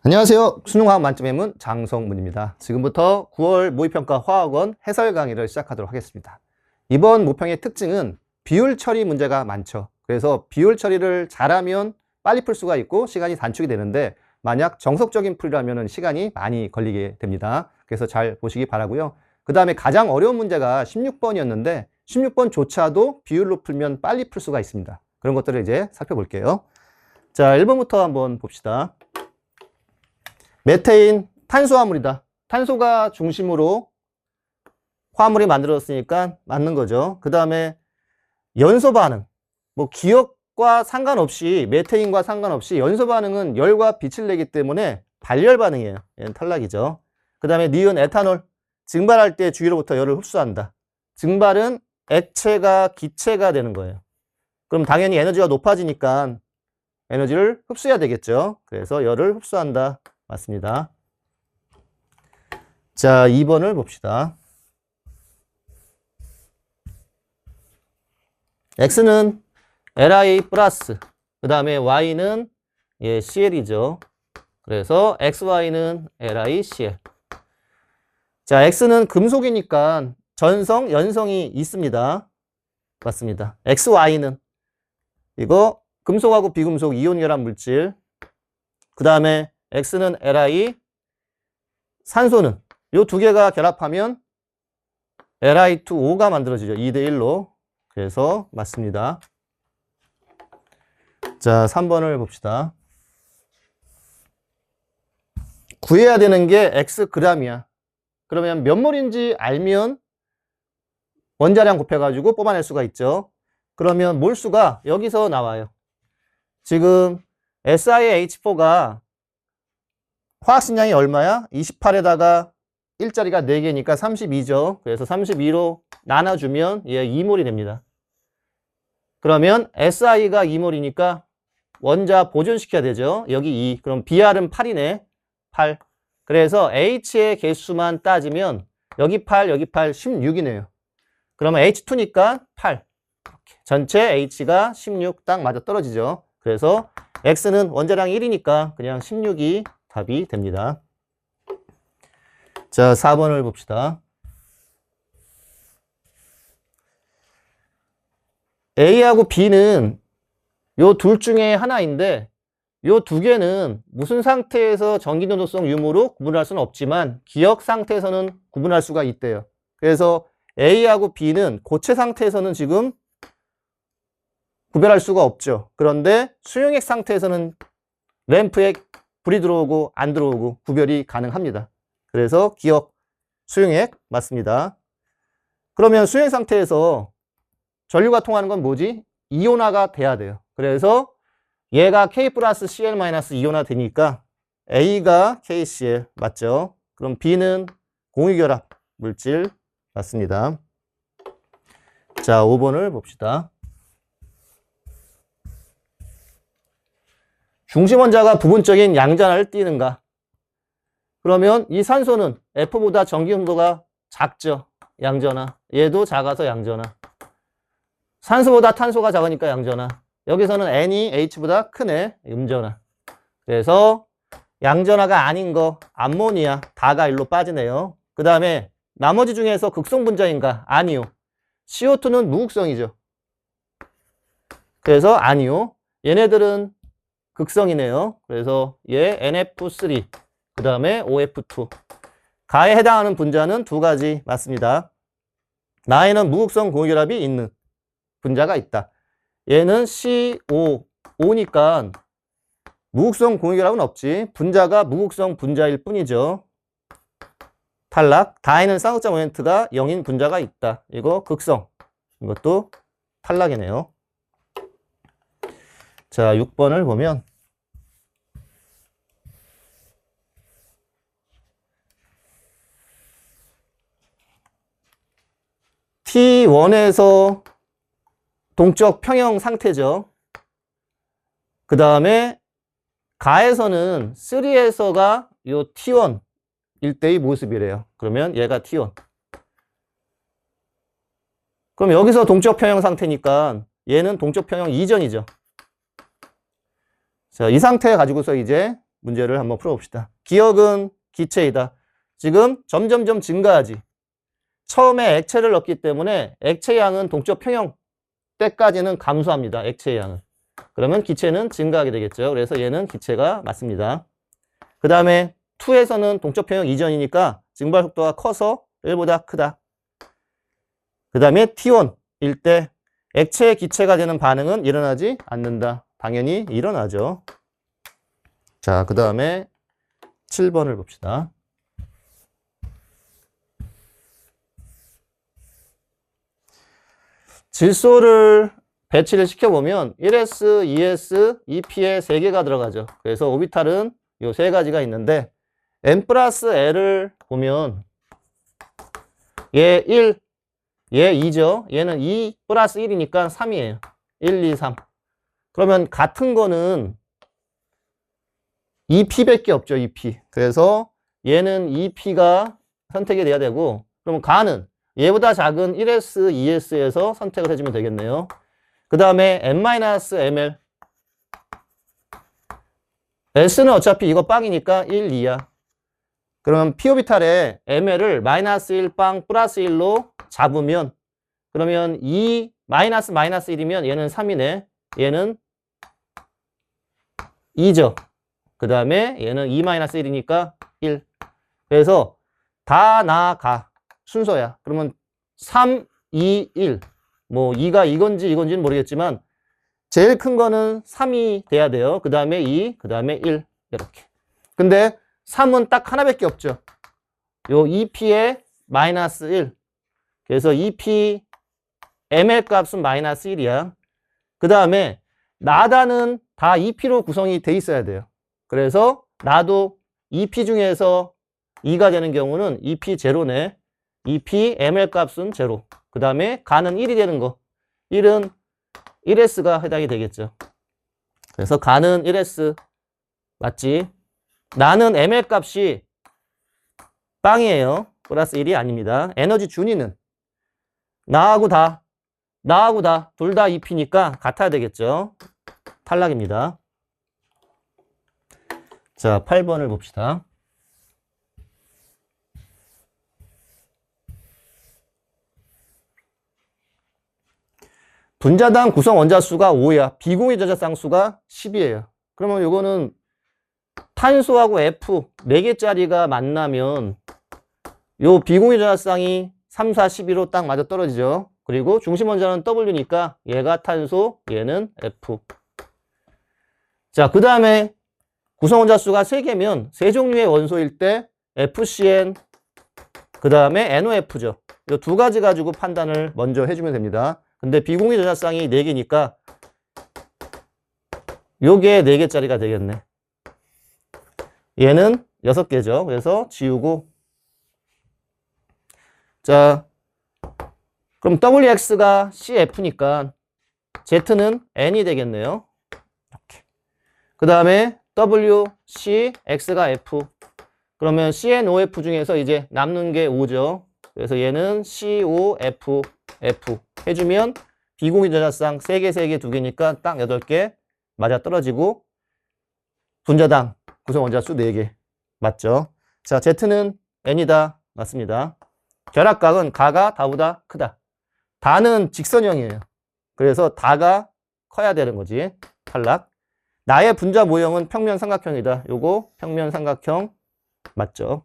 안녕하세요. 수능화학 만점의 문 장성문입니다. 지금부터 9월 모의평가 화학원 해설 강의를 시작하도록 하겠습니다. 이번 모평의 특징은 비율 처리 문제가 많죠. 그래서 비율 처리를 잘하면 빨리 풀 수가 있고 시간이 단축이 되는데 만약 정석적인 풀이라면 시간이 많이 걸리게 됩니다. 그래서 잘 보시기 바라고요. 그 다음에 가장 어려운 문제가 16번이었는데 16번조차도 비율로 풀면 빨리 풀 수가 있습니다. 그런 것들을 이제 살펴볼게요. 자, 1번부터 한번 봅시다. 메테인 탄소화물이다. 탄소가 중심으로 화물이 만들어졌으니까 맞는 거죠. 그 다음에 연소 반응. 뭐 기억과 상관없이 메테인과 상관없이 연소 반응은 열과 빛을 내기 때문에 발열 반응이에요. 얘는 탈락이죠. 그 다음에 니은 에탄올. 증발할 때 주위로부터 열을 흡수한다. 증발은 액체가 기체가 되는 거예요. 그럼 당연히 에너지가 높아지니까 에너지를 흡수해야 되겠죠. 그래서 열을 흡수한다. 맞습니다. 자, 2번을 봅시다. X는 Li 플러스, 그 다음에 Y는 CL이죠. 그래서 XY는 LiCl. 자, X는 금속이니까 전성, 연성이 있습니다. 맞습니다. XY는 이거 금속하고 비금속 이온 결합 물질. 그 다음에 X는 Li, 산소는 이 두 개가 결합하면 Li2O가 만들어지죠. 2대1로. 그래서 맞습니다. 자, 3번을 봅시다. 구해야 되는 게 Xg이야. 그러면 몇 몰인지 알면 원자량 곱해가지고 뽑아낼 수가 있죠. 그러면 몰수가 여기서 나와요. 지금 SiH4가 화학식량이 얼마야? 28에다가 1자리가 4개니까 32죠. 그래서 32로 나눠주면 얘 2몰이 됩니다. 그러면 SI가 2몰이니까 원자 보존시켜야 되죠. 여기 2. 그럼 BR은 8이네. 8. 그래서 H의 개수만 따지면 여기 8, 여기 8, 16이네요. 그러면 H2니까 8. 전체 H가 16 딱 맞아 떨어지죠. 그래서 X는 원자량 1이니까 그냥 16이 답이 됩니다. 자, 4번을 봅시다. A하고 B는 요 둘 중에 하나인데 요 두 개는 무슨 상태에서 전기노동성 유무로 구분할 수는 없지만 기억 상태에서는 구분할 수가 있대요. 그래서 A하고 B는 고체 상태에서는 지금 구별할 수가 없죠. 그런데 수용액 상태에서는 램프에 불이 들어오고 안 들어오고 구별이 가능합니다. 그래서 기억, 수용액 맞습니다. 그러면 수용액 상태에서 전류가 통하는 건 뭐지? 이온화가 돼야 돼요. 그래서 얘가 K 플러스 Cl 마이너스 이온화 되니까 A가 KCl 맞죠? 그럼 B는 공유결합 물질 맞습니다. 자, 5번을 봅시다. 중심원자가 부분적인 양전하를 띠는가? 그러면 이 산소는 F보다 전기 온도가 작죠. 양전하. 얘도 작아서 양전하. 산소보다 탄소가 작으니까 양전하. 여기서는 N이 H보다 크네. 음전하. 그래서 양전하가 아닌 거 암모니아 다가 일로 빠지네요. 그 다음에 나머지 중에서 극성 분자인가? 아니요. CO2는 무극성이죠. 그래서 아니요. 얘네들은 극성이네요. 그래서 얘 NF3 그 다음에 OF2 가에 해당하는 분자는 두 가지 맞습니다. 나에는 무극성 공유결합이 있는 분자가 있다. 얘는 CO5니까 무극성 공유결합은 없지. 분자가 무극성 분자일 뿐이죠. 탈락. 다에는 쌍극자 모멘트가 0인 분자가 있다. 이거 극성. 이것도 탈락이네요. 자, 6번을 보면 T1에서 동적 평형 상태죠. 그 다음에 가에서는 3에서가 요 T1 일대의 모습이래요. 그러면 얘가 T1. 그럼 여기서 동적 평형 상태니까 얘는 동적 평형 이전이죠. 자, 이 상태 가지고서 이제 문제를 한번 풀어봅시다. 기억은 기체이다. 지금 점점점 증가하지. 처음에 액체를 넣기 때문에 액체 양은 동적 평형 때까지는 감소합니다. 액체의 양은. 그러면 기체는 증가하게 되겠죠. 그래서 얘는 기체가 맞습니다. 그 다음에 2에서는 동적 평형 이전이니까 증발 속도가 커서 1보다 크다. 그 다음에 T1일 때 액체 기체가 되는 반응은 일어나지 않는다. 당연히 일어나죠. 자, 그 다음에 7번을 봅시다. 질소를 배치를 시켜보면 1s, 2s, 2p에 3개가 들어가죠. 그래서 오비탈은 요 3가지가 있는데 n 플러스 l을 보면 얘 1, 얘 2죠. 얘는 2 플러스 1이니까 3이에요. 1, 2, 3. 그러면 같은 거는 2p밖에 없죠. 2p. 그래서 얘는 2p가 선택이 돼야 되고, 그럼 가는 얘보다 작은 1s, 2s에서 선택을 해주면 되겠네요. 그 다음에 n-ml. s는 어차피 이거 빵이니까 1, 2야. 그러면 p오비탈에 ml을 마이너스 1빵 플러스 1로 잡으면, 그러면 2 마이너스 1이면 얘는 3이네. 얘는 2죠. 그 다음에 얘는 2 마이너스 1이니까 1. 그래서 다 나가. 순서야. 그러면 3, 2, 1. 뭐 2가 이건지는 모르겠지만 제일 큰 거는 3이 돼야 돼요. 그 다음에 2, 그 다음에 1. 이렇게. 근데 3은 딱 하나밖에 없죠. 요 2p에 마이너스 1. 그래서 2p ml 값은 마이너스 1이야. 그 다음에 나다는 다 2p로 구성이 돼 있어야 돼요. 그래서 나도 2p 중에서 2가 되는 경우는 2p 제로네. 2p ml 값은 제로. 그 다음에 가는 1이 되는 거. 1은 1s가 해당이 되겠죠. 그래서 가는 1s 맞지? 나는 ml 값이 빵이에요. 플러스 1이 아닙니다. 에너지 준위는 나하고 다 둘 다 2p니까 같아야 되겠죠. 탈락입니다. 자, 8번을 봅시다. 분자당 구성 원자수가 5야. 비공유 전자쌍수가 10이에요. 그러면 요거는 탄소하고 F 4개짜리가 만나면 요 비공유 전자쌍이 3, 4, 12로 딱 맞아 떨어지죠. 그리고 중심 원자는 W니까 얘가 탄소, 얘는 F. 자, 그 다음에 구성 원자수가 3개면 세 종류의 원소일 때 FCN, 그 다음에 NOF죠. 이 2가지 가지고 판단을 먼저 해주면 됩니다. 근데 비공유 전자쌍이 4개니까 요게 4개짜리가 되겠네. 얘는 6개죠. 그래서 지우고. 자, 그럼 WX가 CF니까 Z는 N이 되겠네요. 이렇게. 그 다음에 WCX가 F. 그러면 CNOF 중에서 이제 남는 게 5죠. 그래서 얘는 COF, F 해주면 비공유 전자쌍 3개, 2개니까 딱 8개 맞아 떨어지고 분자당 구성 원자수 4개 맞죠? 자, Z는 N이다. 맞습니다. 결합각은 가가 다보다 크다. 다는 직선형이에요. 그래서 다가 커야 되는 거지. 탈락. 나의 분자 모형은 평면 삼각형이다. 요거 평면 삼각형 맞죠?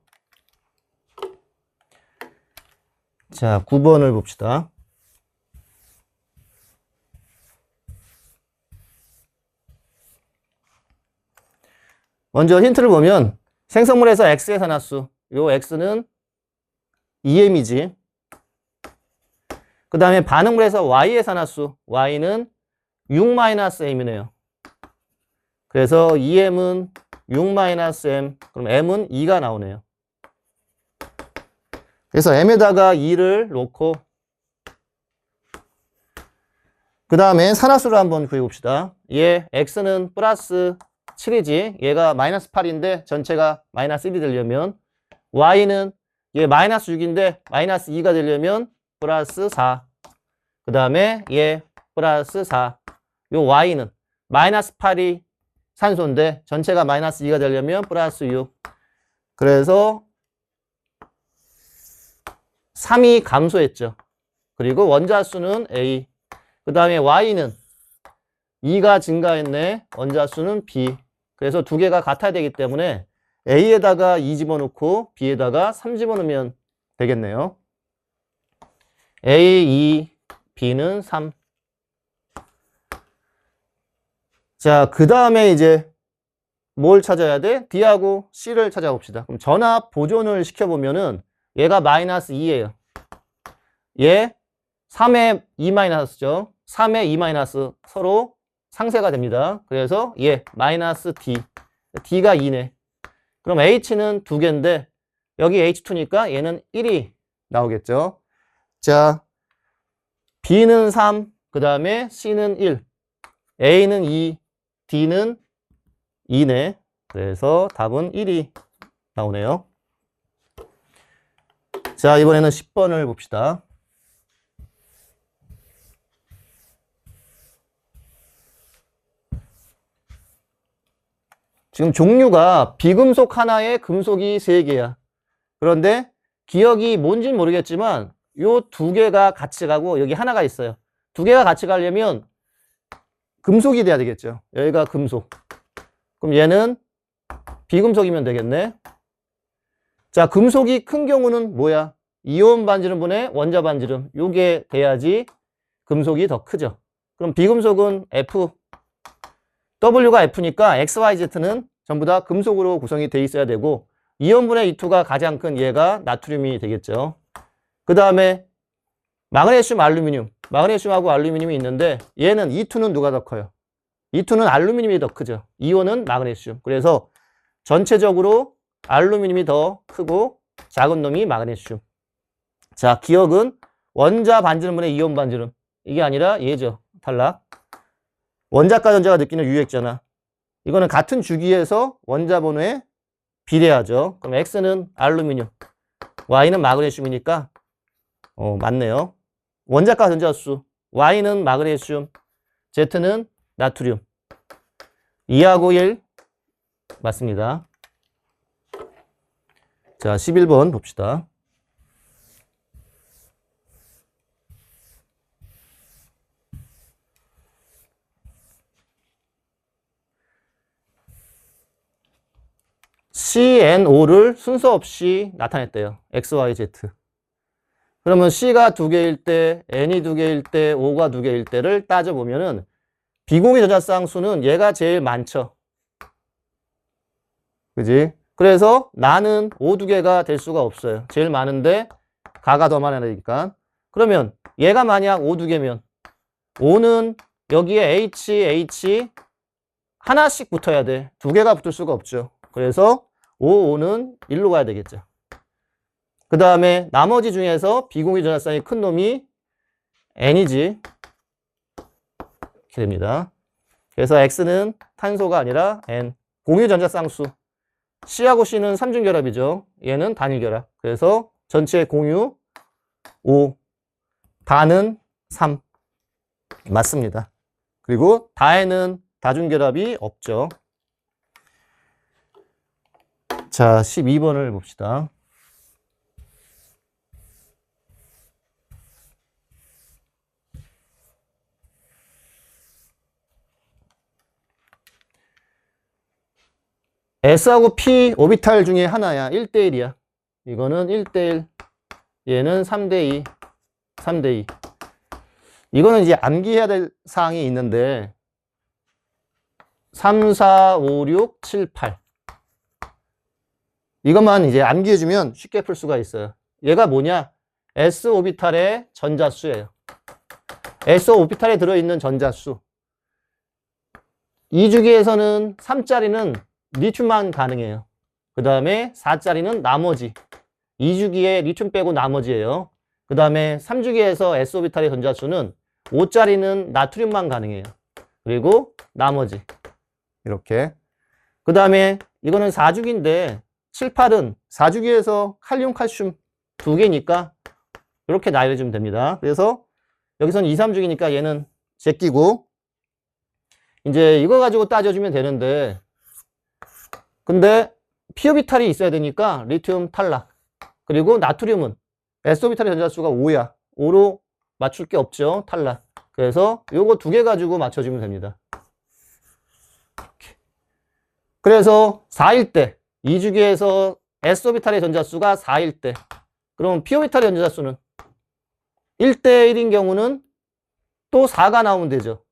자, 9번을 봅시다. 먼저 힌트를 보면 생성물에서 X의 산화수, 요 X는 EM이지. 그 다음에 반응물에서 Y의 산화수, Y는 6-M이네요. 그래서 EM은 6-M, 그럼 M은 2가 나오네요. 그래서 M에다가 2를 놓고 그 다음에 산화수를 한번 구해봅시다. 얘 X는 플러스 7이지. 얘가 마이너스 8인데 전체가 마이너스 1이 되려면 Y는 얘 마이너스 6인데 마이너스 2가 되려면 플러스 4. 그 다음에 얘 플러스 4. 요 Y는 마이너스 8이 산소인데 전체가 마이너스 2가 되려면 플러스 6. 그래서 3이 감소했죠. 그리고 원자수는 A. 그 다음에 Y는 2가 증가했네. 원자수는 B. 그래서 두 개가 같아야 되기 때문에 A에다가 2 집어넣고 B에다가 3 집어넣으면 되겠네요. A, 2, B는 3. 자, 그 다음에 이제 뭘 찾아야 돼? D하고 C를 찾아봅시다. 그럼 전압 보존을 시켜보면은 얘가 마이너스 2예요. 얘 3의 2 마이너스죠. 3의 2 마이너스 서로 상쇄가 됩니다. 그래서 얘 마이너스 D. D가 2네. 그럼 H는 2개인데 여기 H2니까 얘는 1이 나오겠죠. 자, B는 3, 그 다음에 C는 1, A는 2, D는 2네. 그래서 답은 1이 나오네요. 자, 이번에는 10번을 봅시다. 지금 종류가 비금속 하나에 금속이 3개야. 그런데 기억이 뭔지는 모르겠지만 요 2개가 같이 가고 여기 하나가 있어요. 2개가 같이 가려면 금속이 돼야 되겠죠. 여기가 금속. 그럼 얘는 비금속이면 되겠네. 자, 금속이 큰 경우는 뭐야? 이온 반지름분의 원자 반지름. 요게 돼야지 금속이 더 크죠. 그럼 비금속은 F. W가 F니까 X, Y, Z는 전부 다 금속으로 구성이 돼 있어야 되고 이온분의 E2가 가장 큰 얘가 나트륨이 되겠죠. 그 다음에 마그네슘, 알루미늄. 마그네슘하고 알루미늄이 있는데 얘는 E2는 누가 더 커요? E2는 알루미늄이 더 크죠. 이온은 마그네슘. 그래서 전체적으로 알루미늄이 더 크고 작은 놈이 마그네슘. 자, 기억은 원자 반지름분의 이온 반지름. 이게 아니라 얘죠. 탈락. 원자과 전자가 느끼는 유액잖아. 이거는 같은 주기에서 원자 번호에 비례하죠. 그럼 X는 알루미늄, Y는 마그네슘이니까 맞네요. 원자과 전자수 Y는 마그네슘, Z는 나트륨. 2하고 1 맞습니다. 자, 11번 봅시다. CNO를 순서 없이 나타냈대요. X, Y, Z. 그러면 C가 2개일 때, N이 2개일 때, O가 2개일 때를 따져보면은 비공유 전자쌍 수는 얘가 제일 많죠. 그지? 그래서 나는 O 2개가 될 수가 없어요. 제일 많은데 가가 더 많으니까. 그러면 얘가 만약 O 2개면 O는 여기에 H, H 하나씩 붙어야 돼. 2개가 붙을 수가 없죠. 그래서 O, O는 1로 가야 되겠죠. 그 다음에 나머지 중에서 비공유 전자쌍이 큰 놈이 N이지. 이렇게 됩니다. 그래서 X는 탄소가 아니라 N. 공유 전자쌍수. C하고 C는 삼중결합이죠. 얘는 단일결합. 그래서 전체 공유 5. 다는 3. 맞습니다. 그리고 다에는 다중결합이 없죠. 자, 12번을 봅시다. S하고 P 오비탈 중에 하나야. 1대1이야. 이거는 1대1. 얘는 3대2. 3대2. 이거는 이제 암기해야 될 사항이 있는데 3, 4, 5, 6, 7, 8. 이것만 이제 암기해주면 쉽게 풀 수가 있어요. 얘가 뭐냐? S 오비탈의 전자수예요. S 오비탈에 들어있는 전자수. 2주기에서는 3짜리는 리튬만 가능해요. 그 다음에 4짜리는 나머지. 2주기에 리튬 빼고 나머지예요. 그 다음에 3주기에서 S 오비탈의 전자수는 5짜리는 나트륨만 가능해요. 그리고 나머지. 이렇게. 그 다음에 이거는 4주기인데 7, 8은 4주기에서 칼륨, 칼슘 2개니까 이렇게 나열해주면 됩니다. 그래서 여기서는 2, 3주기니까 얘는 제끼고 이제 이거 가지고 따져주면 되는데, 근데 p오비탈이 있어야 되니까 리튬 탈락. 그리고 나트륨은 s오비탈의 전자수가 5야. 5로 맞출 게 없죠. 탈락. 그래서 요거 두 개 가지고 맞춰주면 됩니다. 그래서 4일 때 2주기에서 s오비탈의 전자수가 4일 때, 그럼 p오비탈의 전자수는 1대 1인 경우는 또 4가 나오면 되죠.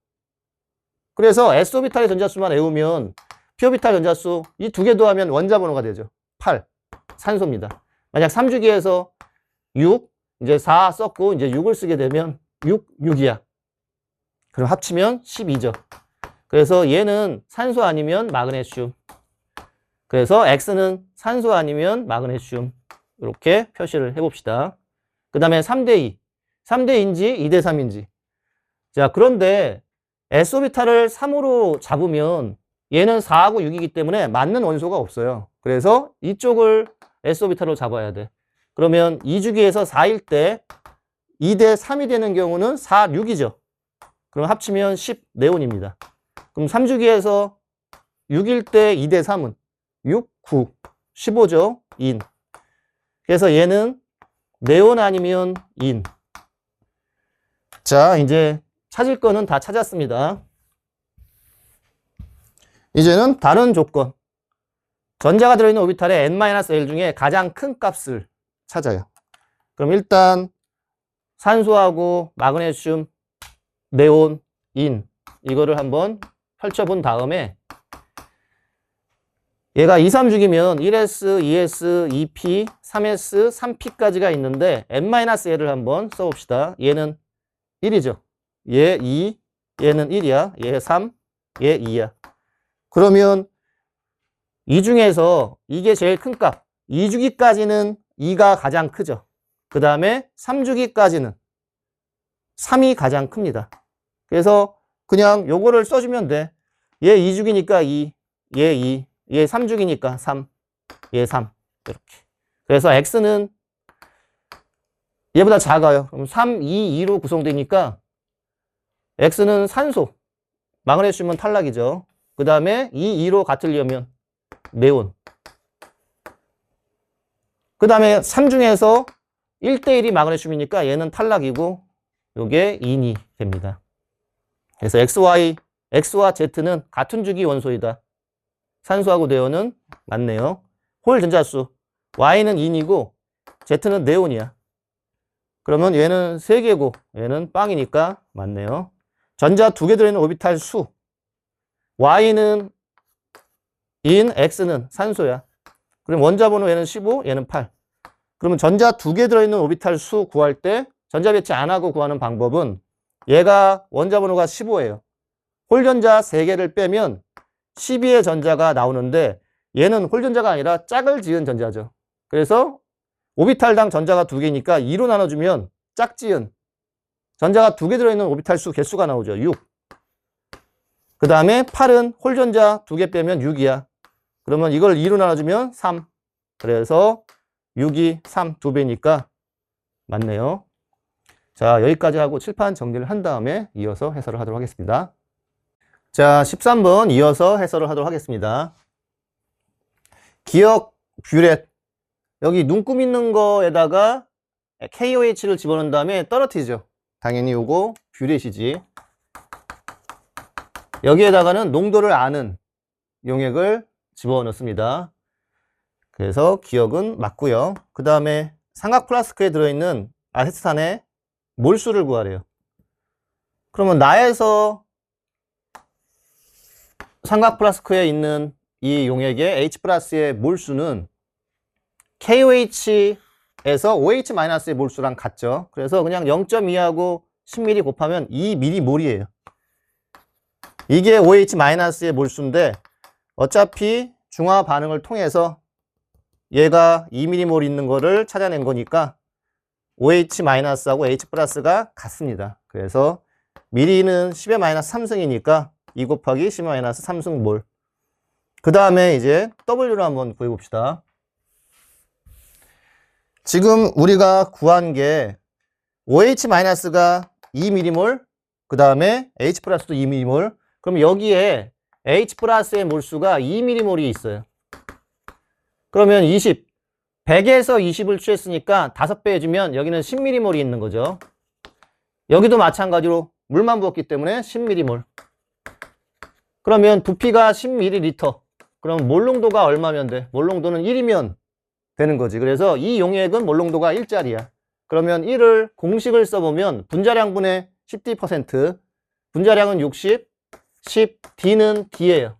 그래서 s오비탈의 전자수만 외우면 p오비탈 전자수 이 두 개 더하면 원자 번호가 되죠. 8. 산소입니다. 만약 3주기에서 6, 이제 4 썼고 이제 6을 쓰게 되면 6이야. 그럼 합치면 12죠. 그래서 얘는 산소 아니면 마그네슘. 그래서 X는 산소 아니면 마그네슘. 이렇게 표시를 해봅시다. 그 다음에 3대2. 3대2인지 2대3인지. 자, 그런데 s오비탈을 3으로 잡으면 얘는 4하고 6이기 때문에 맞는 원소가 없어요. 그래서 이쪽을 s오비탈로 잡아야 돼. 그러면 2주기에서 4일 때 2대3이 되는 경우는 4, 6이죠. 그럼 합치면 10 네온입니다. 그럼 3주기에서 6일 때 2대3은 6, 9, 15죠. 인. 그래서 얘는 네온 아니면 인. 자, 이제 찾을 거는 다 찾았습니다. 이제는 다른 조건. 전자가 들어있는 오비탈의 n-l 중에 가장 큰 값을 찾아요. 그럼 일단 산소하고 마그네슘, 네온, 인 이거를 한번 펼쳐본 다음에 얘가 2, 3주기면 1s, 2s, 2p, 3s, 3p까지가 있는데 n-l을 한번 써봅시다. 얘는 1이죠. 얘 2, 얘는 1이야. 얘 3, 얘 2야. 그러면 이 중에서 이게 제일 큰 값. 2주기까지는 2가 가장 크죠. 그 다음에 3주기까지는 3이 가장 큽니다. 그래서 그냥 요거를 써주면 돼. 얘 2주기니까 2, 얘 2, 얘 3주기니까 3, 얘 3. 이렇게. 그래서 X는 얘보다 작아요. 그럼 3, 2, 2로 구성되니까 X는 산소, 마그네슘은 탈락이죠. 그 다음에 2, 2로 같으려면 네온. 그 다음에 3 중에서 1대1이 마그네슘이니까 얘는 탈락이고 요게 인이 됩니다. 그래서 X와 Z는 같은 주기 원소이다. 산소하고 네온은 맞네요. 홀 전자수 Y는 인이고 Z는 네온이야. 그러면 얘는 3개고 얘는 빵이니까 맞네요. 전자 2개 들어있는 오비탈 수 Y는 인, X는 산소야. 그럼 원자 번호 얘는 15, 얘는 8. 그러면 전자 2개 들어있는 오비탈 수 구할 때 전자 배치 안 하고 구하는 방법은 얘가 원자 번호가 15예요. 홀전자 3개를 빼면 12의 전자가 나오는데 얘는 홀전자가 아니라 짝을 지은 전자죠. 그래서 오비탈당 전자가 2개니까 2로 나눠주면 짝지은 전자가 2개 들어있는 오비탈 수 개수가 나오죠. 6. 그 다음에 8은 홀전자 2개 빼면 6이야. 그러면 이걸 2로 나눠주면 3. 그래서 6이 3, 2배니까 맞네요. 자, 여기까지 하고 칠판 정리를 한 다음에 이어서 해설을 하도록 하겠습니다. 자, 13번 이어서 해설을 하도록 하겠습니다. 기억, 뷰렛. 여기 눈금 있는 거에다가 KOH를 집어넣은 다음에 떨어뜨리죠. 당연히 요거 뷰렛이지. 여기에다가는 농도를 아는 용액을 집어넣습니다. 그래서 기억은 맞고요. 그 다음에 삼각 플라스크에 들어있는 아세트산의 몰수를 구하래요. 그러면 나에서 삼각 플라스크에 있는 이 용액의 H 플러스의 몰수는 KOH에서 OH-의 몰수랑 같죠. 그래서 그냥 0.2하고 10ml 곱하면 2mm몰이에요. 이게 OH-의 몰수인데 어차피 중화 반응을 통해서 얘가 2mm몰 있는 거를 찾아낸 거니까 OH-하고 H+가 같습니다. 그래서 미리는 10의 -3승이니까 2 곱하기 10의 -3승 몰. 그 다음에 이제 W를 한번 구해봅시다. 지금 우리가 구한 게 OH-가 2mm몰, 그 다음에 H+도 2mm몰, 그럼 여기에 H 플러스의 몰수가 2mm몰이 있어요. 그러면 20, 100에서 20을 취했으니까 5배 해주면 여기는 10mm몰이 있는 거죠. 여기도 마찬가지로 물만 부었기 때문에 10mm몰. 그러면 부피가 10ml. 그럼 몰농도가 얼마면 돼? 몰농도는 1이면 되는 거지. 그래서 이 용액은 몰농도가 1짜리야. 그러면 1을 공식을 써보면 분자량분의 10D%, 분자량은 60, 10, D는 D예요.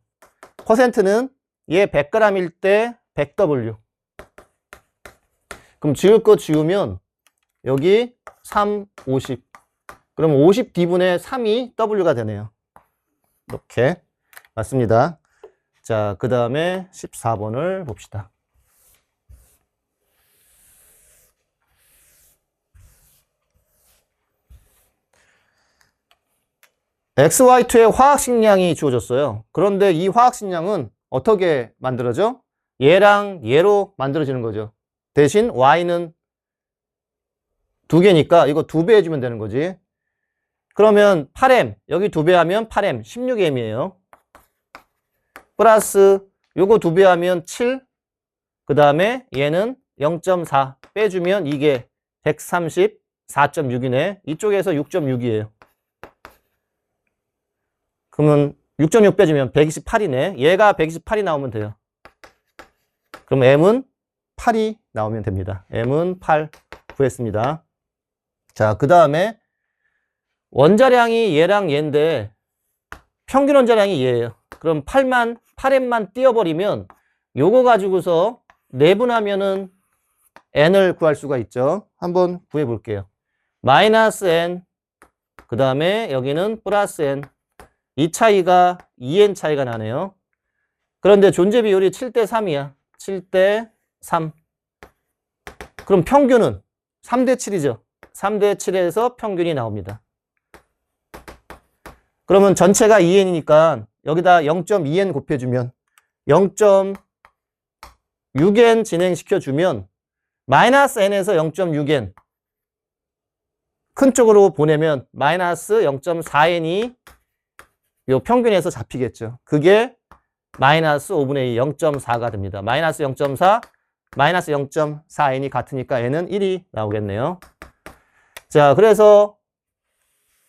퍼센트는 얘 100g일 때 100W. 그럼 지울 거 지우면 여기 3, 50. 그럼 50D분의 3이 W가 되네요. 이렇게 맞습니다. 자, 그 다음에 14번을 봅시다. XY2의 화학식량이 주어졌어요. 그런데 이 화학식량은 어떻게 만들어져? 얘랑 얘로 만들어지는 거죠. 대신 Y는 2개니까 이거 2배 해주면 되는 거지. 그러면 8M, 여기 2배 하면 8M, 16M이에요. 플러스 요거 2배 하면 7, 그 다음에 얘는 0.4 빼주면 이게 134.6이네. 이쪽에서 6.6이에요. 그러면 6.6 빼주면 128이네. 얘가 128이 나오면 돼요. 그럼 M은 8이 나오면 됩니다. M은 8 구했습니다. 자, 그 다음에 원자량이 얘랑 얘인데 평균 원자량이 얘예요. 그럼 8M만 띄워버리면 요거 가지고서 내분하면은 N을 구할 수가 있죠. 한번 구해볼게요. 마이너스 N, 그 다음에 여기는 플러스 N. 이 차이가 2N 차이가 나네요. 그런데 존재 비율이 7대 3이야. 7대 3. 그럼 평균은 3대 7이죠. 3대 7에서 평균이 나옵니다. 그러면 전체가 2N이니까 여기다 0.2N 곱해주면 0.6N 진행시켜주면 마이너스 N에서 0.6N 큰 쪽으로 보내면 마이너스 0.4N이 요 평균에서 잡히겠죠. 그게 마이너스 5분의 2, 0.4가 됩니다. 마이너스 0.4, 마이너스 0.4N이 같으니까 N은 1이 나오겠네요. 자, 그래서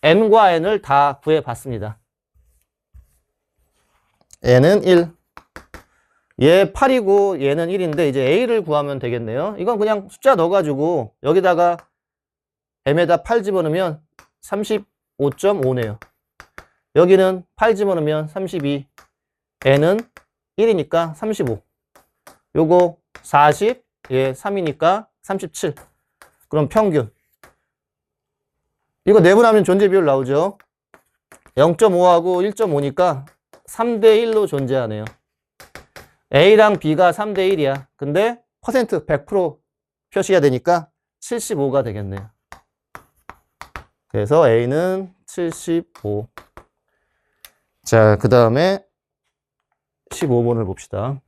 M과 N을 다 구해봤습니다. N은 1. 얘 8이고 얘는 1인데 이제 A를 구하면 되겠네요. 이건 그냥 숫자 넣어가지고 여기다가 M에다 8 집어넣으면 35.5네요. 여기는 8 집어넣으면 32. N은 1이니까 35. 요거 40, 얘 3이니까 37. 그럼 평균. 이거 내분하면 존재 비율 나오죠. 0.5하고 1.5니까 3대 1로 존재하네요. A랑 B가 3대 1이야. 근데 퍼센트 100% 표시가 되니까 75가 되겠네요. 그래서 A는 75. 자, 그 다음에 15번을 봅시다.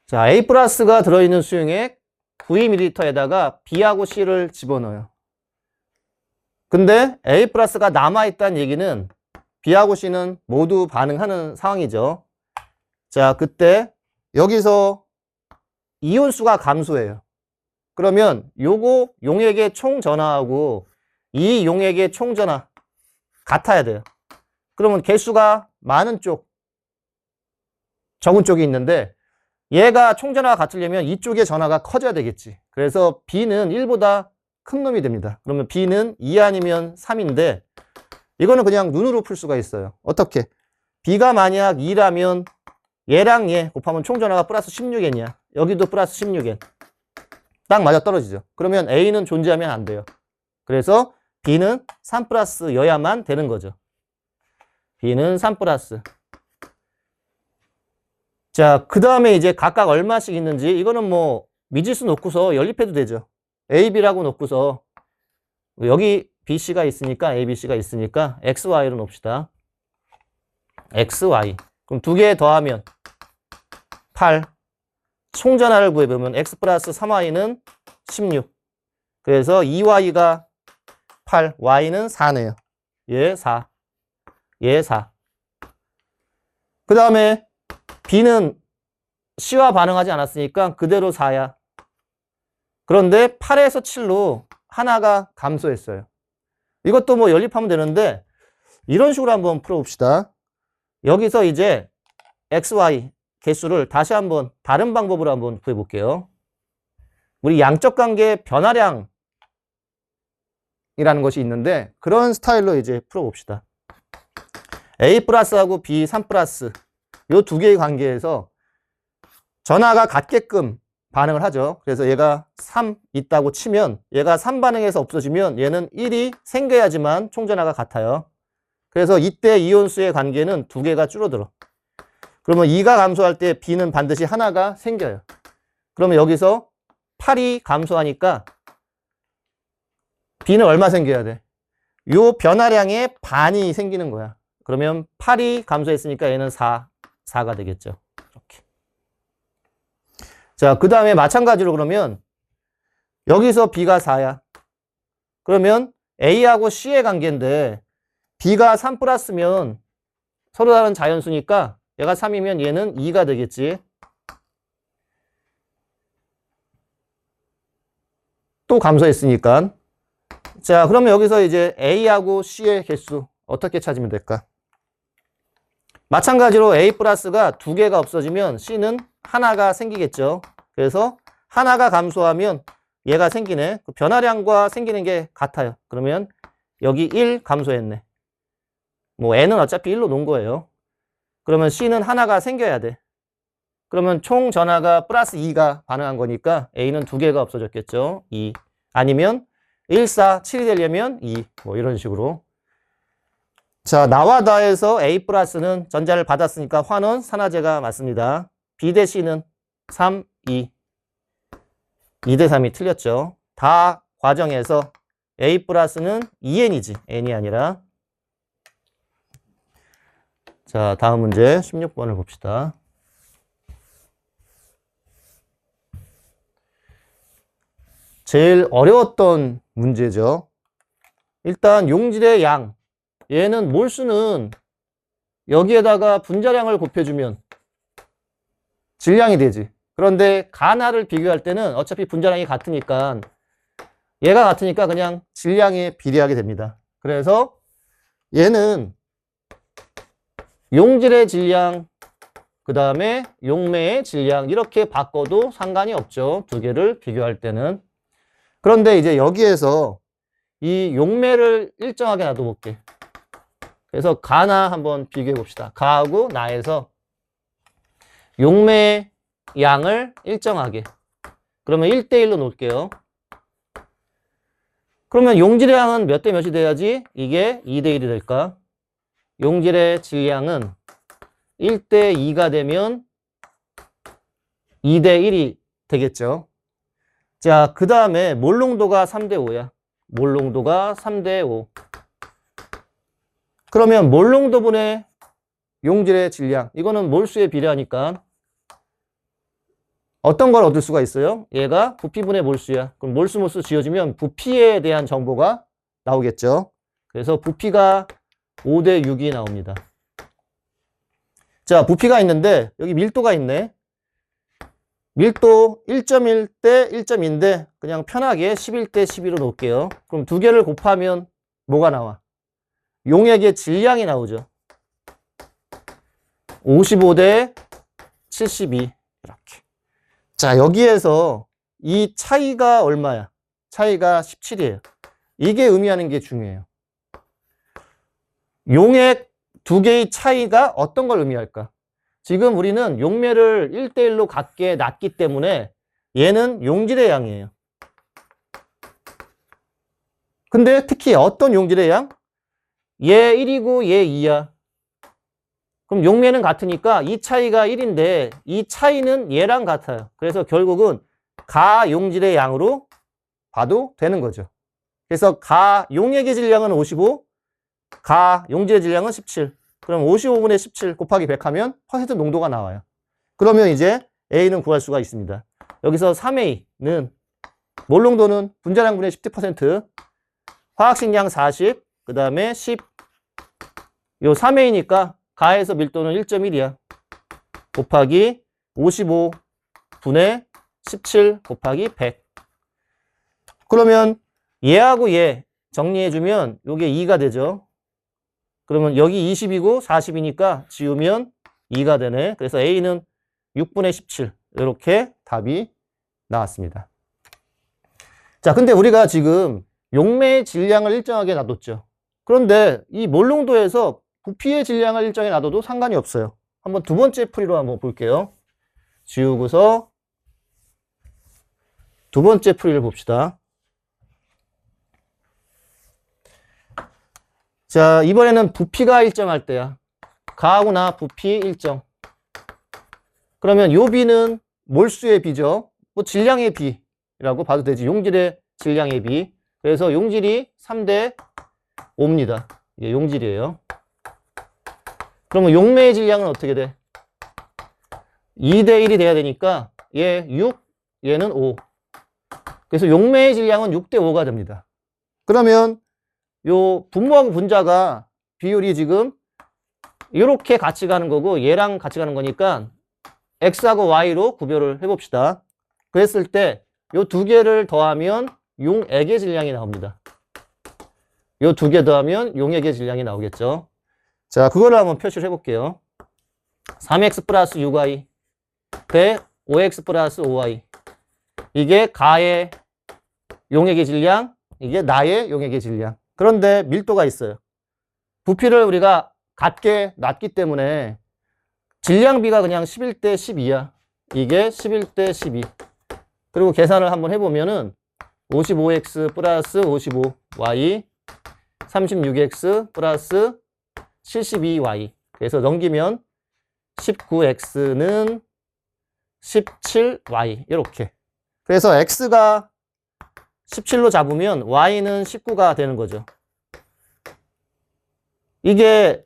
자, A 플러스가 들어있는 수용액 92ml에다가 B하고 C를 집어넣어요. 근데 A 플러스가 남아있다는 얘기는 B하고 C는 모두 반응하는 상황이죠. 자, 그때 여기서 이온수가 감소해요. 그러면 요거 용액의 총전하하고 이 용액의 총전하 같아야 돼요. 그러면 개수가 많은 쪽, 적은 쪽이 있는데 얘가 총전하가 같으려면 이쪽의 전하가 커져야 되겠지. 그래서 B는 1보다 큰 놈이 됩니다. 그러면 B는 2 아니면 3인데 이거는 그냥 눈으로 풀 수가 있어요. 어떻게? B가 만약 2라면 얘랑 얘 곱하면 총전하가 플러스 16N이야. 여기도 플러스 16N. 딱 맞아 떨어지죠. 그러면 A는 존재하면 안 돼요. 그래서 B는 3 플러스여야만 되는 거죠. B는 3 플러스. 자, 그 다음에 이제 각각 얼마씩 있는지 이거는 뭐 미지수 놓고서 연립해도 되죠. A, B라고 놓고서 여기 B, C가 있으니까 A, B, C가 있으니까 X, Y로 놓읍시다. X, Y. 그럼 두 개 더하면 8. 총전하를 구해보면 x 플러스 3y는 16. 그래서 2y가 8, y는 4네요. 얘 4. 얘 4. 그 다음에 b는 c와 반응하지 않았으니까 그대로 4야. 그런데 8에서 7로 하나가 감소했어요. 이것도 뭐 연립하면 되는데 이런 식으로 한번 풀어봅시다. 여기서 이제 xy 개수를 다시 한번 다른 방법으로 한번 구해볼게요. 우리 양적 관계 변화량이라는 것이 있는데 그런 스타일로 이제 풀어봅시다. A 플러스하고 B 3 플러스 요 두 개의 관계에서 전하가 같게끔 반응을 하죠. 그래서 얘가 3 있다고 치면 얘가 3 반응해서 없어지면 얘는 1이 생겨야지만 총전하가 같아요. 그래서 이때 이온수의 관계는 두 개가 줄어들어. 그러면 2가 감소할 때 B는 반드시 하나가 생겨요. 그러면 여기서 8이 감소하니까 B는 얼마 생겨야 돼? 요 변화량의 반이 생기는 거야. 그러면 8이 감소했으니까 얘는 4가 되겠죠. 이렇게. 자, 그 다음에 마찬가지로 그러면 여기서 B가 4야. 그러면 A하고 C의 관계인데 B가 3 플러스면 서로 다른 자연수니까 얘가 3이면 얘는 2가 되겠지. 또 감소했으니까. 자, 그러면 여기서 이제 A하고 C의 개수 어떻게 찾으면 될까? 마찬가지로 A 플러스가 두 개가 없어지면 C는 하나가 생기겠죠. 그래서 하나가 감소하면 얘가 생기네. 그 변화량과 생기는 게 같아요. 그러면 여기 1 감소했네. 뭐 N은 어차피 1로 놓은 거예요. 그러면 C는 하나가 생겨야 돼. 그러면 총 전하가 플러스 2가 반응한 거니까 A는 두 개가 없어졌겠죠. 2. 아니면 1, 4, 7이 되려면 2. 뭐 이런 식으로. 자, 나와 다에서 A 플러스는 전자를 받았으니까 환원, 산화제가 맞습니다. B 대 C는 3, 2. 2 대 3이 틀렸죠. 다 과정에서 A 플러스는 2N이지. N이 아니라. 자, 다음 문제 16번을 봅시다. 제일 어려웠던 문제죠. 일단 용질의 양. 얘는 몰수는 여기에다가 분자량을 곱해주면 질량이 되지. 그런데 간하를 비교할 때는 어차피 분자량이 같으니까 얘가 같으니까 그냥 질량에 비례하게 됩니다. 그래서 얘는 용질의 질량, 그 다음에 용매의 질량 이렇게 바꿔도 상관이 없죠. 두 개를 비교할 때는. 그런데 이제 여기에서 이 용매를 일정하게 놔둬볼게. 그래서 가나 한번 비교해 봅시다. 가하고 나에서 용매의 양을 일정하게. 그러면 1대1로 놓을게요. 그러면 용질의 양은 몇 대 몇이 돼야지 이게 2대1이 될까? 용질의 질량은 1대2가 되면 2대1이 되겠죠. 자, 그 다음에 몰농도가 3대5야. 몰농도가 3대5. 그러면 몰농도분의 용질의 질량. 이거는 몰수에 비례하니까 어떤 걸 얻을 수가 있어요? 얘가 부피분의 몰수야. 그럼 몰수 지어지면 부피에 대한 정보가 나오겠죠. 그래서 부피가 5대 6이 나옵니다. 자, 부피가 있는데 여기 밀도가 있네. 밀도 1.1대 1.2인데 그냥 편하게 11대 12로 놓을게요. 그럼 두 개를 곱하면 뭐가 나와? 용액의 질량이 나오죠. 55대 72 이렇게. 자, 여기에서 이 차이가 얼마야? 차이가 17이에요. 이게 의미하는 게 중요해요. 용액 두 개의 차이가 어떤 걸 의미할까? 지금 우리는 용매를 1대1로 같게 놨기 때문에 얘는 용질의 양이에요. 근데 특히 어떤 용질의 양? 얘 1이고 얘 2야. 그럼 용매는 같으니까 이 차이가 1인데 이 차이는 얘랑 같아요. 그래서 결국은 가용질의 양으로 봐도 되는 거죠. 그래서 가용액의 질량은 55, 가용질의 질량은 17. 그럼 55분의 17 곱하기 100 하면 퍼센트 농도가 나와요. 그러면 이제 A는 구할 수가 있습니다. 여기서 3A는 몰농도는 분자량분의 10%, 화학식량 40, 그 다음에 10, 요 3A니까 가에서 밀도는 1.1이야. 곱하기 55분의 17 곱하기 100. 그러면 얘하고 얘 정리해주면 요게 2가 되죠. 그러면 여기 20이고 40이니까 지우면 2가 되네. 그래서 A는 6분의 17. 이렇게 답이 나왔습니다. 자, 근데 우리가 지금 용매의 질량을 일정하게 놔뒀죠. 그런데 이 몰농도에서 부피의 질량을 일정하게 놔둬도 상관이 없어요. 한번 두 번째 풀이로 한번 볼게요. 지우고서 두 번째 풀이를 봅시다. 자, 이번에는 부피가 일정할 때야. 가하고나 부피 일정. 그러면 요 비는 몰수의 비죠. 뭐 질량의 비라고 봐도 되지. 용질의 질량의 비. 그래서 용질이 3대 5입니다. 이게 용질이에요. 그러면 용매의 질량은 어떻게 돼? 2대 1이 돼야 되니까 얘 6, 얘는 5. 그래서 용매의 질량은 6대 5가 됩니다. 그러면 요 분모하고 분자가 비율이 지금 이렇게 같이 가는 거고 얘랑 같이 가는 거니까 X하고 Y로 구별을 해봅시다. 그랬을 때 요 두 개를 더하면 용액의 질량이 나옵니다. 요 두 개 더하면 용액의 질량이 나오겠죠. 자, 그거를 한번 표시를 해볼게요. 3X 플러스 6Y 대 5X 플러스 5Y. 이게 가의 용액의 질량, 이게 나의 용액의 질량. 그런데 밀도가 있어요. 부피를 우리가 같게 놨기 때문에 질량비가 그냥 11대 12야. 이게 11대 12. 그리고 계산을 한번 해보면은 55X 플러스 55Y 36X 플러스 72Y. 그래서 넘기면 19X는 17Y. 이렇게. 그래서 X가 17로 잡으면 Y는 19가 되는 거죠. 이게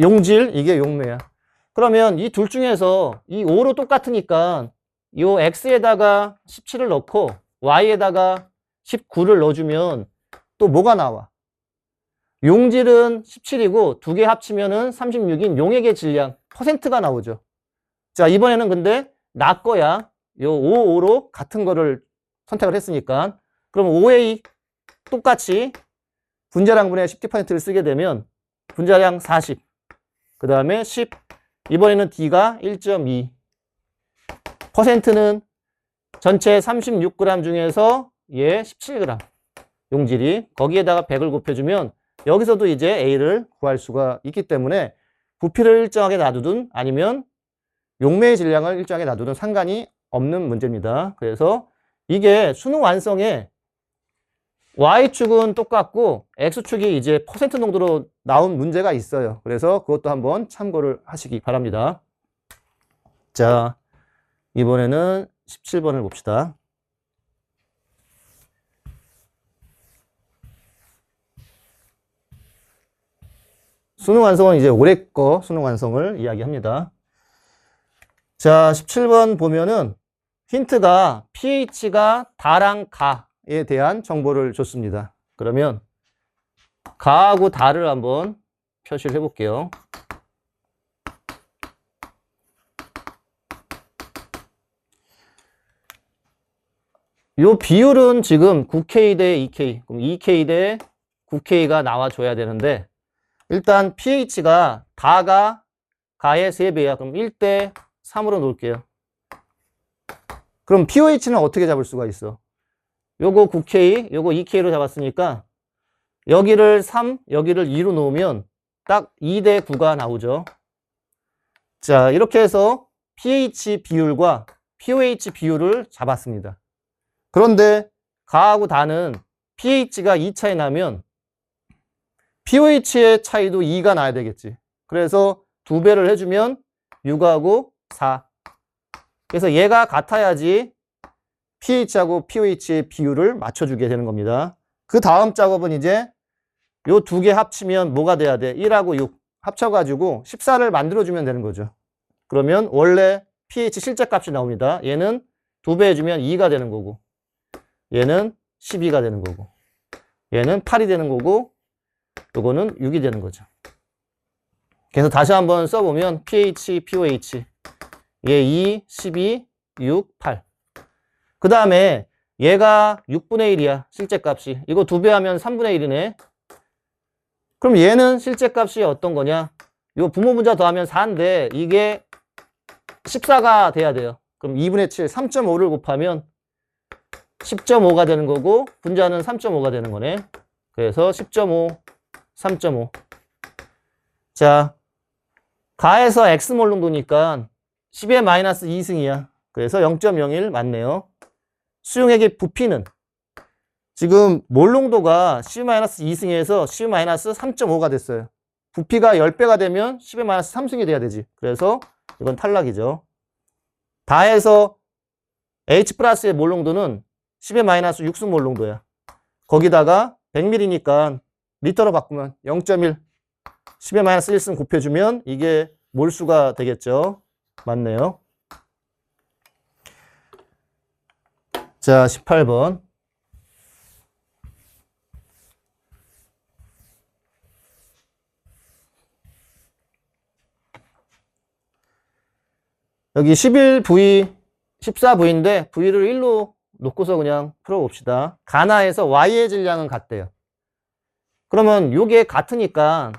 용질, 이게 용매야. 그러면 이 둘 중에서 이 5로 똑같으니까 이 X에다가 17을 넣고 Y에다가 19를 넣어주면 또 뭐가 나와? 용질은 17이고 두 개 합치면은 36인 용액의 질량 퍼센트가 나오죠. 자, 이번에는 근데 나 거야. 요 5, 5로 같은 거를 선택을 했으니까. 그럼 5A 똑같이 분자량분의 10%를 쓰게 되면 분자량 40. 그 다음에 10. 이번에는 D가 1.2. 퍼센트는 전체 36g 중에서 얘 17g. 용질이. 거기에다가 100을 곱해주면 여기서도 이제 A를 구할 수가 있기 때문에 부피를 일정하게 놔두든 아니면 용매의 질량을 일정하게 놔두든 상관이 없는 문제입니다. 그래서 이게 수능 완성에 Y축은 똑같고 X축이 이제 퍼센트 농도로 나온 문제가 있어요. 그래서 그것도 한번 참고를 하시기 바랍니다. 자, 이번에는 17번을 봅시다. 수능 완성은 이제 올해 거 수능 완성을 이야기합니다. 자, 17번 보면은 힌트가 pH가 다랑 가에 대한 정보를 줬습니다. 그러면 가하고 다를 한번 표시를 해볼게요. 요 비율은 지금 9K 대 2K, 그럼 2K 대 9K가 나와줘야 되는데 일단 pH가 다가 가의 3배야. 그럼 1대 3으로 놓을게요. 그럼 pOH는 어떻게 잡을 수가 있어? 요거 9K, 요거 2K로 잡았으니까 여기를 3, 여기를 2로 놓으면 딱 2대 9가 나오죠. 자, 이렇게 해서 pH 비율과 pOH 비율을 잡았습니다. 그런데 가하고 다는 pH가 2 차이 나면 pOH의 차이도 2가 나야 되겠지. 그래서 2배를 해주면 6하고 4. 그래서 얘가 같아야지 pH하고 pOH의 비율을 맞춰주게 되는 겁니다. 그 다음 작업은 이제 요 두 개 합치면 뭐가 돼야 돼? 1하고 6 합쳐가지고 14를 만들어주면 되는 거죠. 그러면 원래 pH 실제값이 나옵니다. 얘는 2배 해주면 2가 되는 거고, 얘는 12가 되는 거고, 얘는 8이 되는 거고, 요거는 6이 되는 거죠. 그래서 다시 한번 써보면 pH, pOH 얘 2, 12, 6, 8. 그 다음에 얘가 6분의 1이야. 실제값이. 이거 2배 하면 3분의 1이네. 그럼 얘는 실제값이 어떤 거냐? 이거 부모분자 더하면 4인데 이게 14가 돼야 돼요. 그럼 2분의 7, 3.5를 곱하면 10.5가 되는 거고 분자는 3.5가 되는 거네. 그래서 10.5, 3.5. 자, 가에서 X몰 농도니까 10의 마이너스 2승이야. 그래서 0.01 맞네요. 수용액의 부피는 지금 몰 농도가 10-2승에서 10-3.5가 됐어요. 부피가 10배가 되면 10-3승이 돼야 되지. 그래서 이건 탈락이죠. 다해서 H 플러스의 몰 농도는 10-6승 몰 농도야. 거기다가 100ml니까 리터로 바꾸면 0.1, 10-1승 곱해주면 이게 몰수가 되겠죠. 맞네요. 자, 18번. 여기 11V, 14V인데 V를 1로 놓고서 그냥 풀어봅시다. 가나에서 Y의 질량은 같대요. 그러면 요게 같으니까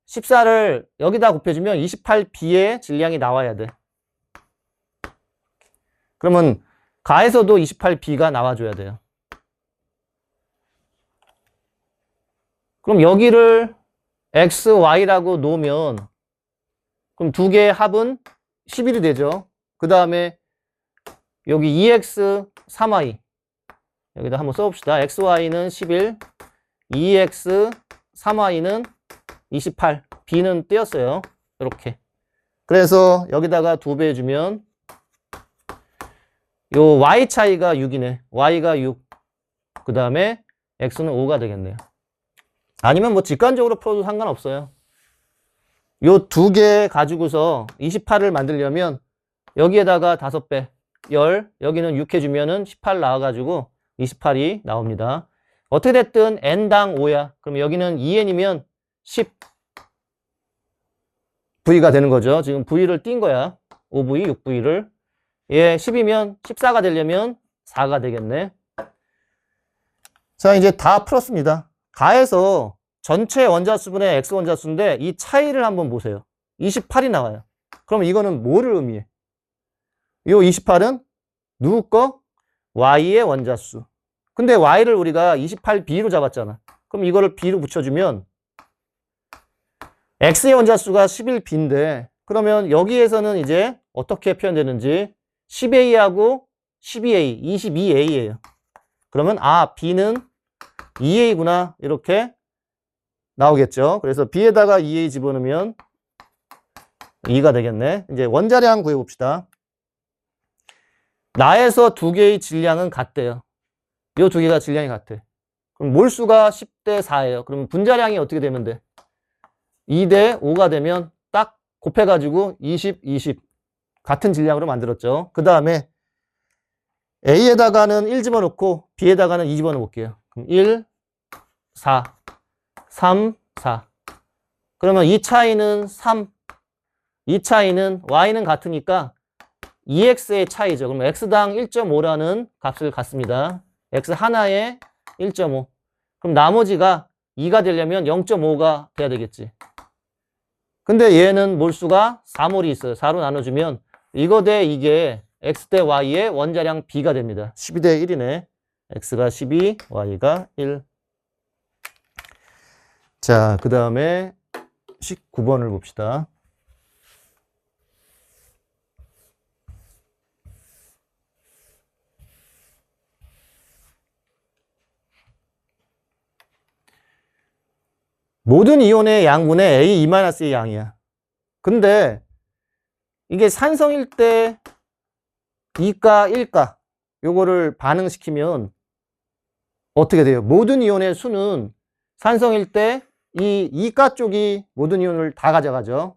14를 여기다 곱해주면 28B의 질량이 나와야 돼. 그러면 가에서도 28B가 나와줘야 돼요. 그럼 여기를 X, Y라고 놓으면 그럼 두 개의 합은 11이 되죠. 그 다음에 여기 2X, 3Y 여기다 한번 써봅시다. XY는 11, 2X, 3Y는 28, B는 떼었어요. 이렇게. 그래서 여기다가 2배 해주면 요 Y 차이가 6이네. Y가 6. 그 다음에 X는 5가 되겠네요. 아니면 뭐 직관적으로 풀어도 상관없어요. 요 두 개 가지고서 28을 만들려면 여기에다가 5배, 10, 여기는 6 해주면은 18 나와가지고 28이 나옵니다. 어떻게 됐든 n당 5야. 그럼 여기는 2n이면 10 V가 되는 거죠. 지금 V를 띈 거야. 5V, 6V를. 얘 10이면 14가 되려면 4가 되겠네. 자, 이제 다 풀었습니다. 가에서 전체 원자수분의 X 원자수인데 이 차이를 한번 보세요. 28이 나와요. 그럼 이거는 뭐를 의미해? 이 28은 누구 거? Y의 원자수. 근데 Y를 우리가 28B로 잡았잖아. 그럼 이거를 B로 붙여주면 X의 원자수가 11B인데 그러면 여기에서는 이제 어떻게 표현되는지 10A하고 12A, 22A예요. 그러면 아, B는 2A구나 이렇게 나오겠죠. 그래서 B에다가 2A 집어넣으면 2가 되겠네. 이제 원자량 구해봅시다. 나에서 두 개의 질량은 같대요. 이 두 개가 질량이 같아. 그럼 몰수가 10대 4예요. 그럼 분자량이 어떻게 되면 돼? 2대 5가 되면 딱 곱해가지고 20, 20 같은 질량으로 만들었죠. 그 다음에 A에다가는 1 집어넣고 B에다가는 2 집어넣을게요. 그럼 1, 4, 3, 4. 그러면 이 차이는 3. 이 차이는 Y는 같으니까 2X의 차이죠. 그럼 X당 1.5라는 값을 갖습니다. X 하나에 1.5. 그럼 나머지가 2가 되려면 0.5가 돼야 되겠지. 근데 얘는 몰수가 4몰이 있어요. 4로 나눠주면 이거 대 이게 X 대 Y의 원자량 B가 됩니다. 12대 1이네. X가 12, Y가 1. 자, 그 다음에 19번을 봅시다. 모든 이온의 양분의 A2-의 양이야. 근데 이게 산성일 때 2가 1가 요거를 반응시키면 어떻게 돼요? 모든 이온의 수는 산성일 때 이 2가 쪽이 모든 이온을 다 가져가죠.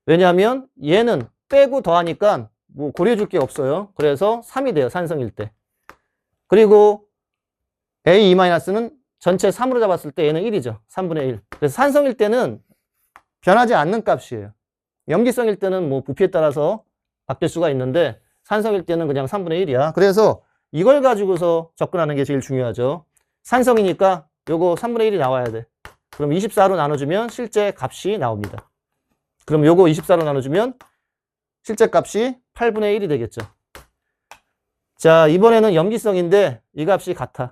왜냐하면 얘는 빼고 더하니까 뭐 고려해 줄 게 없어요. 그래서 3이 돼요. 산성일 때. 그리고 A2-는 전체 3으로 잡았을 때 얘는 1이죠. 3분의 1. 그래서 산성일 때는 변하지 않는 값이에요. 염기성일 때는 뭐 부피에 따라서 바뀔 수가 있는데 산성일 때는 그냥 3분의 1이야. 그래서 이걸 가지고서 접근하는 게 제일 중요하죠. 산성이니까 요거 3분의 1이 나와야 돼. 그럼 24로 나눠주면 실제 값이 나옵니다. 그럼 요거 24로 나눠주면 실제 값이 8분의 1이 되겠죠. 자, 이번에는 염기성인데 이 값이 같아.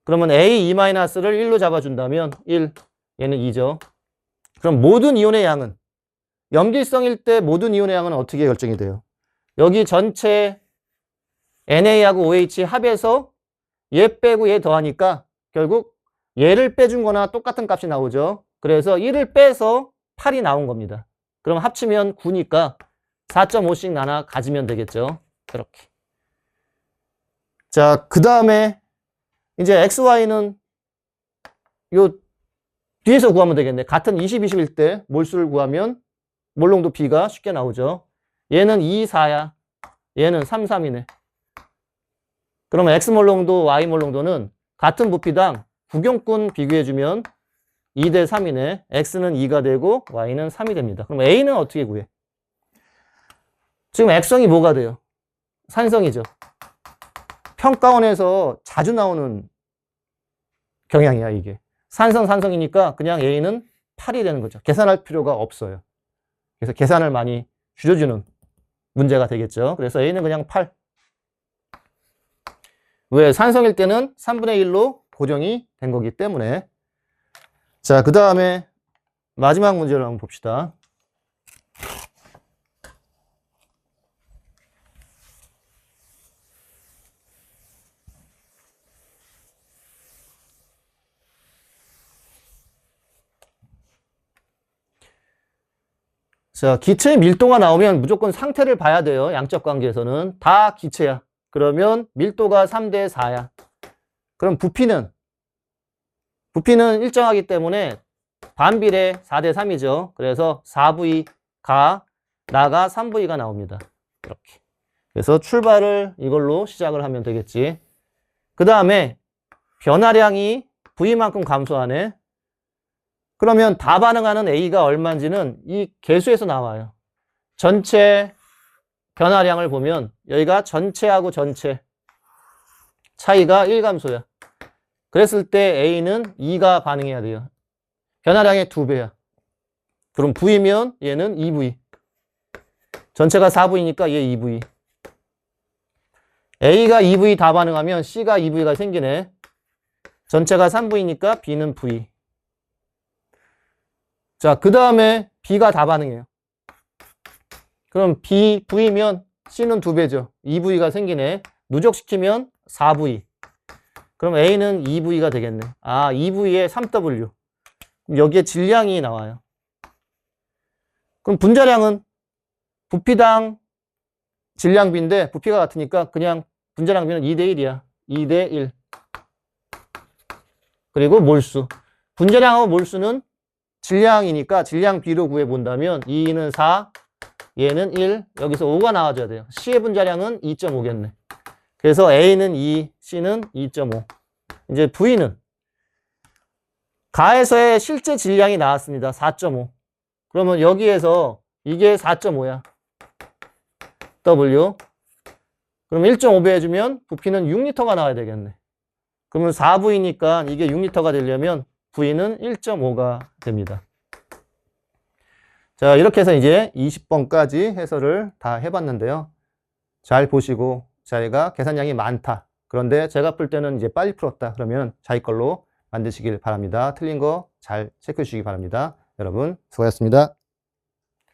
그러면 A2-를 1로 잡아준다면 1, 얘는 2죠. 그럼 모든 이온의 양은, 염기성일 때 모든 이온의 양은 어떻게 결정이 돼요? 여기 전체 NA하고 OH 합해서 얘 빼고 얘 더하니까 결국 얘를 빼준 거나 똑같은 값이 나오죠. 그래서 1을 빼서 8이 나온 겁니다. 그럼 합치면 9니까 4.5씩 나눠 가지면 되겠죠. 이렇게. 자, 그 다음에 이제 XY는 요 뒤에서 구하면 되겠네. 같은 20, 20일 때 몰수를 구하면 몰농도 B가 쉽게 나오죠. 얘는 2, 4야. 얘는 3, 3이네. 그러면 X몰농도, Y몰농도는 같은 부피당 부경꾼 비교해주면 2 대 3이네. X는 2가 되고 Y는 3이 됩니다. 그럼 A는 어떻게 구해? 지금 액성이 뭐가 돼요? 산성이죠. 평가원에서 자주 나오는 경향이야, 이게. 산성, 산성이니까 그냥 A는 8이 되는 거죠. 계산할 필요가 없어요. 그래서 계산을 많이 줄여주는 문제가 되겠죠. 그래서 A는 그냥 8. 왜? 산성일 때는 3분의 1로 고정이 된 거기 때문에. 자, 그 다음에 마지막 문제를 한번 봅시다. 자, 기체의 밀도가 나오면 무조건 상태를 봐야 돼요. 양적 관계에서는. 다 기체야. 그러면 밀도가 3대 4야. 그럼 부피는 일정하기 때문에 반비례 4대 3이죠. 그래서 4V가 나가 3V가 나옵니다. 이렇게. 그래서 출발을 이걸로 시작을 하면 되겠지. 그 다음에 변화량이 V만큼 감소하네. 그러면 다 반응하는 A가 얼마인지는 이 계수에서 나와요. 전체 변화량을 보면 여기가 전체하고 전체 차이가 1감소야. 그랬을 때 A는 2가 반응해야 돼요. 변화량의 2배야. 그럼 V면 얘는 2V. 전체가 4V니까 얘 2V. A가 2V 다 반응하면 C가 2V가 생기네. 전체가 3V니까 B는 V. 자, 그 다음에 B가 다 반응해요. 그럼 B, V면 C는 2배죠. 2V가 생기네. 누적시키면 4V. 그럼 A는 2V가 되겠네. 아, 2V에 3W. 그럼 여기에 질량이 나와요. 그럼 분자량은 부피당 질량비인데 부피가 같으니까 그냥 분자량비는 2대 1이야. 2대 1. 그리고 몰수. 분자량하고 몰수는 질량이니까 질량비로 구해본다면 2는 4, 얘는 1, 여기서 5가 나와줘야 돼요. C의 분자량은 2.5겠네. 그래서 A는 2, C는 2.5. 이제 V는 가에서의 실제 질량이 나왔습니다. 4.5. 그러면 여기에서 이게 4.5야. W. 그럼 1.5배 해주면 부피는 6L가 나와야 되겠네. 그러면 4V니까 이게 6L가 되려면 V는 1.5가 됩니다. 자, 이렇게 해서 이제 20번까지 해설을 다 해봤는데요. 잘 보시고 자기가 계산량이 많다. 그런데 제가 풀 때는 이제 빨리 풀었다. 그러면 자기 걸로 만드시길 바랍니다. 틀린 거 잘 체크해 주시기 바랍니다. 여러분 수고하셨습니다.